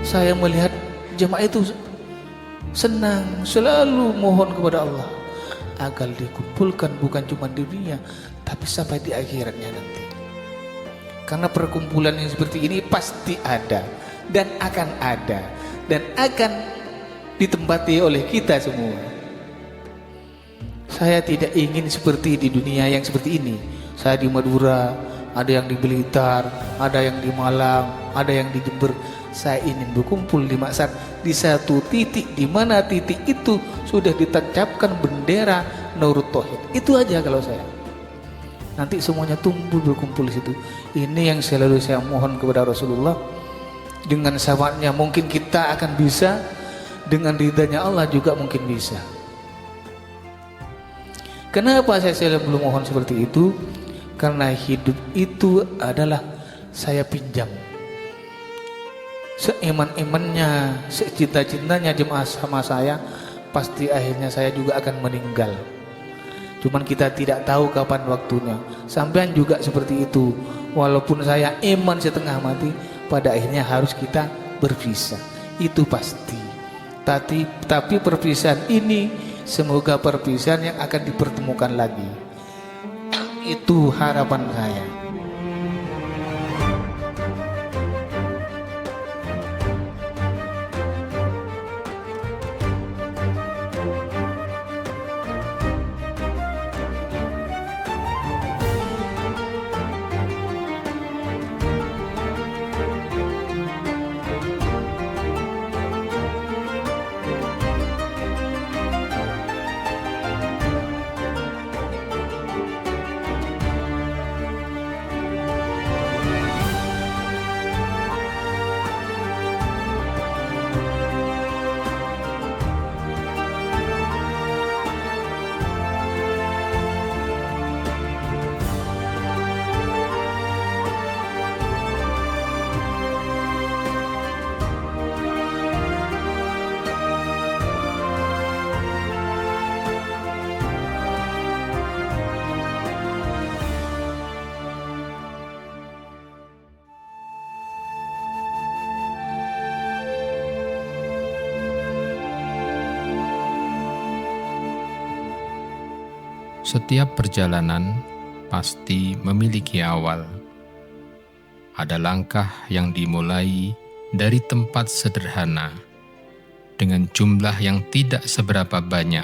saya melihat jemaah itu senang, selalu mohon kepada Allah agar dikumpulkan bukan cuma di dunia tapi sampai di akhiratnya nanti. Karena perkumpulan yang seperti ini pasti ada dan akan ada dan akan ditempati oleh kita semua. Saya tidak ingin seperti di dunia yang seperti ini. Saya di Madura, ada yang di Blitar, ada yang di Malang, ada yang di Jember. Saya ingin berkumpul di Makassar di satu titik, di mana titik itu sudah ditancapkan bendera Nurut Tauhid. Itu aja kalau saya. Nanti semuanya tumbuh berkumpul di situ. Ini yang selalu saya mohon kepada Rasulullah. Dengan syafaatnya mungkin kita akan bisa, dengan ridhanya Allah juga mungkin bisa. Kenapa saya selalu mohon seperti itu? Karena hidup itu adalah saya pinjam. Seiman-imannya, secinta-cintanya jemaah sama saya, pasti akhirnya saya juga akan meninggal. Cuman kita tidak tahu kapan waktunya. Sampean juga seperti itu. Walaupun saya iman setengah mati, pada akhirnya harus kita berpisah. Itu pasti. Tapi perpisahan ini semoga perpisahan yang akan dipertemukan lagi. Itu harapan saya. Setiap perjalanan pasti memiliki awal. Ada langkah yang dimulai dari tempat sederhana, dengan jumlah yang tidak seberapa banyak,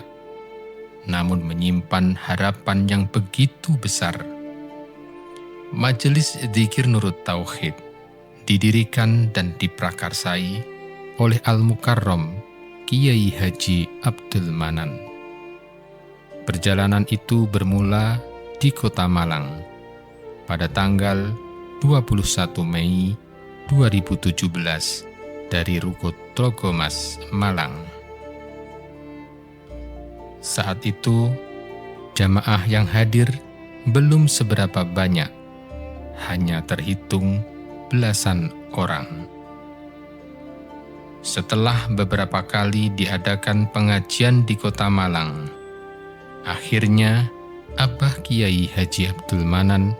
namun menyimpan harapan yang begitu besar. Majelis Dzikir Nurut Tauhid didirikan dan diprakarsai oleh Al-Mukarram Kiai Haji Abdul Manan. Perjalanan itu bermula di Kota Malang pada tanggal 21 Mei 2017 dari Ruko Tlogomas, Malang. Saat itu, jamaah yang hadir belum seberapa banyak, hanya terhitung belasan orang. Setelah beberapa kali diadakan pengajian di Kota Malang, akhirnya, Abah Kiai Haji Abdul Manan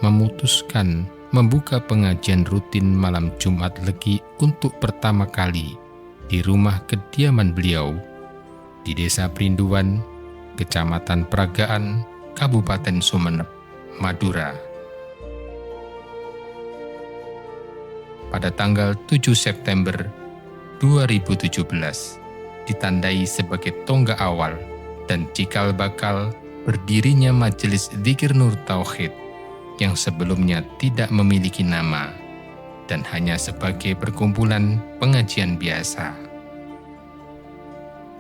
memutuskan membuka pengajian rutin malam Jumat Legi untuk pertama kali di rumah kediaman beliau di Desa Perinduan, Kecamatan Peragaan, Kabupaten Sumeneb, Madura. Pada tanggal 7 September 2017, ditandai sebagai tonggak awal dan cikal bakal berdirinya Majelis Dzikir Nurut Tauhid yang sebelumnya tidak memiliki nama dan hanya sebagai perkumpulan pengajian biasa.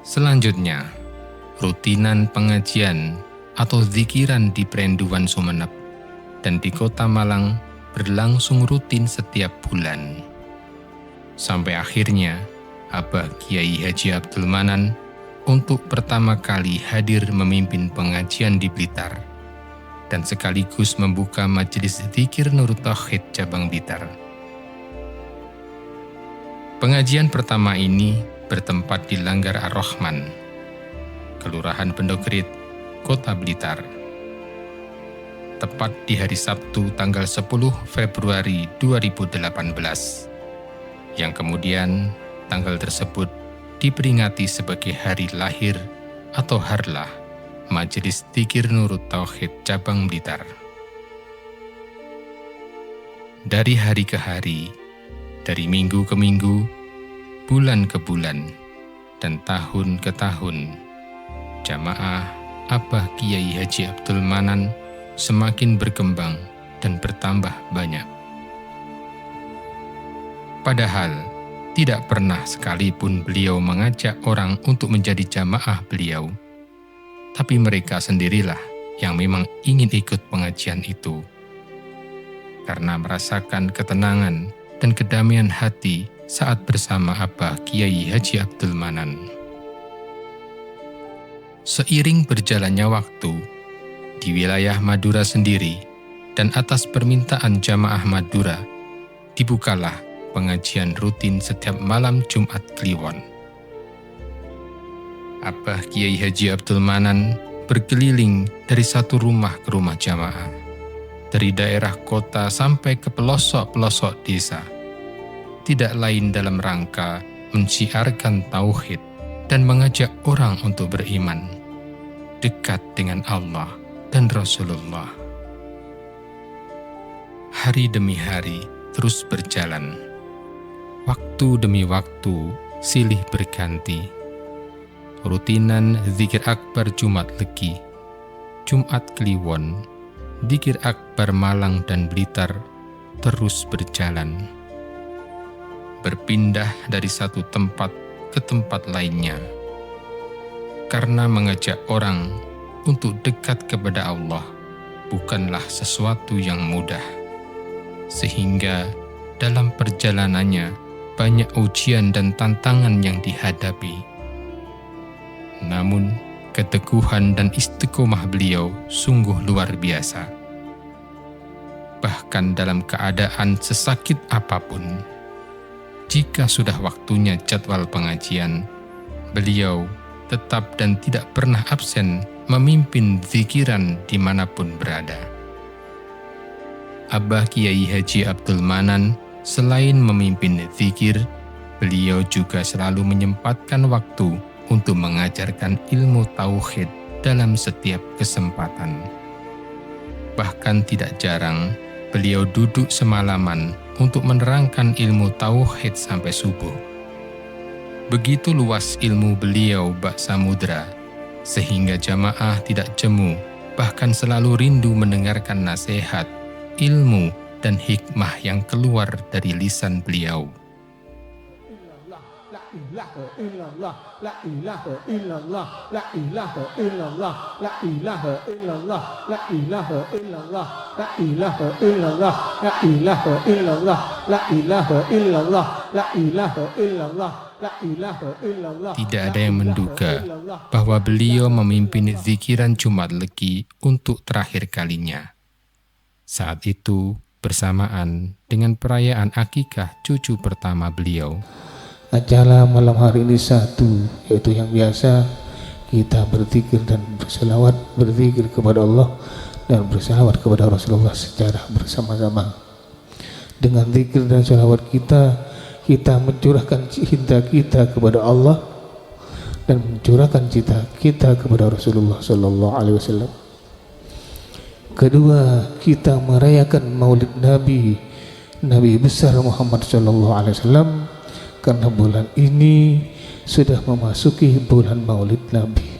Selanjutnya, rutinan pengajian atau zikiran di Perinduan Sumeneb dan di Kota Malang berlangsung rutin setiap bulan. Sampai akhirnya, Abah Kiai Haji Abdul Manan untuk pertama kali hadir memimpin pengajian di Blitar dan sekaligus membuka Majelis Dzikir Nurut Tauhid cabang Blitar. Pengajian pertama ini bertempat di Langgar Ar-Rahman, Kelurahan Pendogrit, Kota Blitar. Tepat di hari Sabtu tanggal 10 Februari 2018. yang kemudian tanggal tersebut diperingati sebagai hari lahir atau harlah Majelis Dzikir Nurut Tauhid Cabang Blitar. Dari hari ke hari, dari minggu ke minggu, bulan ke bulan, dan tahun ke tahun, jamaah Abah Kiai Haji Abdul Manan semakin berkembang dan bertambah banyak. Padahal tidak pernah sekalipun beliau mengajak orang untuk menjadi jamaah beliau, tapi mereka sendirilah yang memang ingin ikut pengajian itu, karena merasakan ketenangan dan kedamaian hati saat bersama Abah Kiai Haji Abdul Manan. Seiring berjalannya waktu, di wilayah Madura sendiri dan atas permintaan jamaah Madura, dibukalah pengajian rutin setiap malam Jumat Kliwon. Abah Kiai Haji Abdul Manan berkeliling dari satu rumah ke rumah jamaah, dari daerah kota sampai ke pelosok-pelosok desa, tidak lain dalam rangka menciarkan tauhid dan mengajak orang untuk beriman, dekat dengan Allah dan Rasulullah. Hari demi hari terus berjalan. Waktu demi waktu silih berganti. Rutinan zikir akbar Jumat Legi, Jumat Kliwon, zikir akbar Malang dan Blitar terus berjalan. Berpindah dari satu tempat ke tempat lainnya. Karena mengajak orang untuk dekat kepada Allah bukanlah sesuatu yang mudah. Sehingga dalam perjalanannya banyak ujian dan tantangan yang dihadapi. Namun, keteguhan dan istiqomah beliau sungguh luar biasa. Bahkan dalam keadaan sesakit apapun, jika sudah waktunya jadwal pengajian, beliau tetap dan tidak pernah absen memimpin zikiran dimanapun berada. Abah Kiai Haji Abdul Manan selain memimpin zikir, beliau juga selalu menyempatkan waktu untuk mengajarkan ilmu tauhid dalam setiap kesempatan. Bahkan tidak jarang, beliau duduk semalaman untuk menerangkan ilmu tauhid sampai subuh. Begitu luas ilmu beliau bak samudra, sehingga jamaah tidak jemu, bahkan selalu rindu mendengarkan nasihat, ilmu, dan hikmah yang keluar dari lisan beliau. La ilaha illallah, la ilaha illallah, la ilaha illallah, la ilaha illallah, la ilaha illallah, la ilaha illallah, la ilaha illallah, la ilaha illallah, la ilaha illallah, la ilaha illallah. Tidak ada yang menduga bahwa beliau memimpin zikiran Jumat Legi untuk terakhir kalinya. Saat itu bersamaan dengan perayaan akikah cucu pertama beliau. Acara malam hari ini satu, yaitu yang biasa kita berzikir dan berselawat, berzikir kepada Allah dan berselawat kepada Rasulullah secara bersama-sama. Dengan zikir dan selawat kita mencurahkan cinta kita kepada Allah dan mencurahkan cinta kita kepada Rasulullah Sallallahu Alaihi Wasallam. Kedua, kita merayakan Maulid Nabi besar Muhammad Sallallahu Alaihi Wasallam. Karena bulan ini sudah memasuki bulan Maulid Nabi.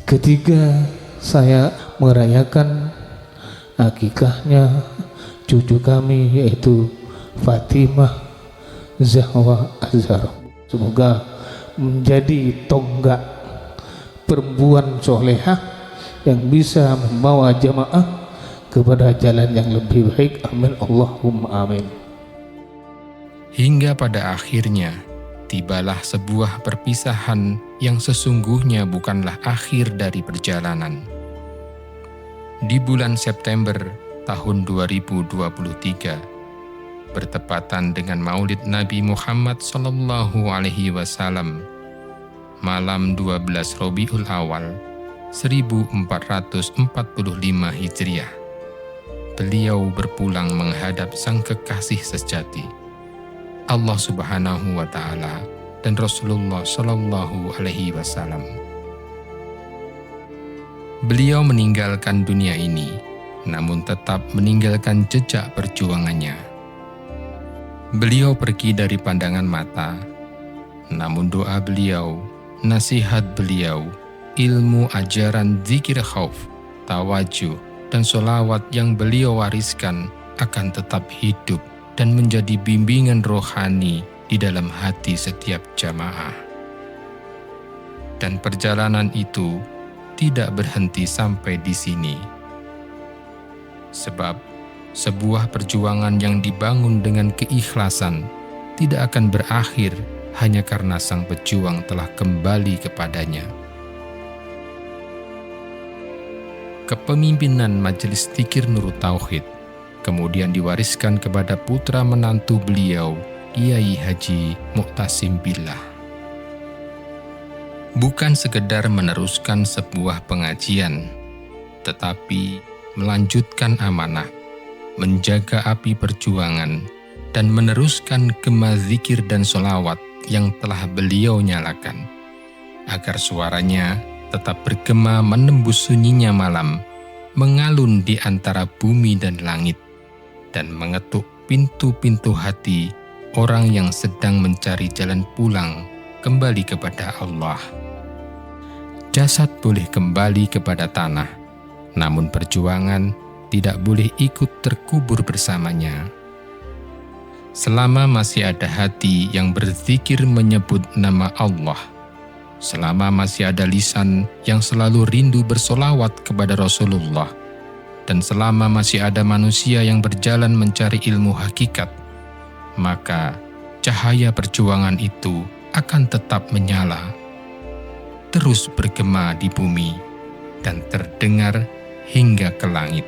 Ketiga, saya merayakan akikahnya cucu kami, yaitu Fatimah Zahra Azhar. Semoga menjadi tonggak perempuan solehah yang bisa membawa jamaah kepada jalan yang lebih baik. Amin Allahumma amin. Hingga pada akhirnya, tibalah sebuah perpisahan yang sesungguhnya bukanlah akhir dari perjalanan. Di bulan September tahun 2023, bertepatan dengan Maulid Nabi Muhammad SAW, malam 12 Rabiul Awal 1445 Hijriah, beliau berpulang menghadap sang kekasih sejati, Allah Subhanahu wa Ta'ala dan Rasulullah Shallallahu Alaihi Wasallam. Beliau meninggalkan dunia ini, namun tetap meninggalkan jejak perjuangannya. Beliau pergi dari pandangan mata, namun doa beliau, nasihat beliau, ilmu ajaran zikir khauf, tawajuh, dan sholawat yang beliau wariskan akan tetap hidup dan menjadi bimbingan rohani di dalam hati setiap jamaah. Dan perjalanan itu tidak berhenti sampai di sini. Sebab sebuah perjuangan yang dibangun dengan keikhlasan tidak akan berakhir hanya karena sang pejuang telah kembali kepadanya. Kepemimpinan Majelis Dzikir Nurut Tauhid kemudian diwariskan kepada putra menantu beliau, Kiai Haji Mu'tasim Billah. Bukan sekedar meneruskan sebuah pengajian, tetapi melanjutkan amanah, menjaga api perjuangan, dan meneruskan gema zikir dan sholawat yang telah beliau nyalakan, agar suaranya tetap bergema menembus sunyinya malam, mengalun di antara bumi dan langit, dan mengetuk pintu-pintu hati orang yang sedang mencari jalan pulang kembali kepada Allah. Jasad boleh kembali kepada tanah, namun perjuangan tidak boleh ikut terkubur bersamanya. Selama masih ada hati yang berzikir menyebut nama Allah, selama masih ada lisan yang selalu rindu bersolawat kepada Rasulullah, dan selama masih ada manusia yang berjalan mencari ilmu hakikat, maka cahaya perjuangan itu akan tetap menyala, terus bergema di bumi, dan terdengar hingga ke langit.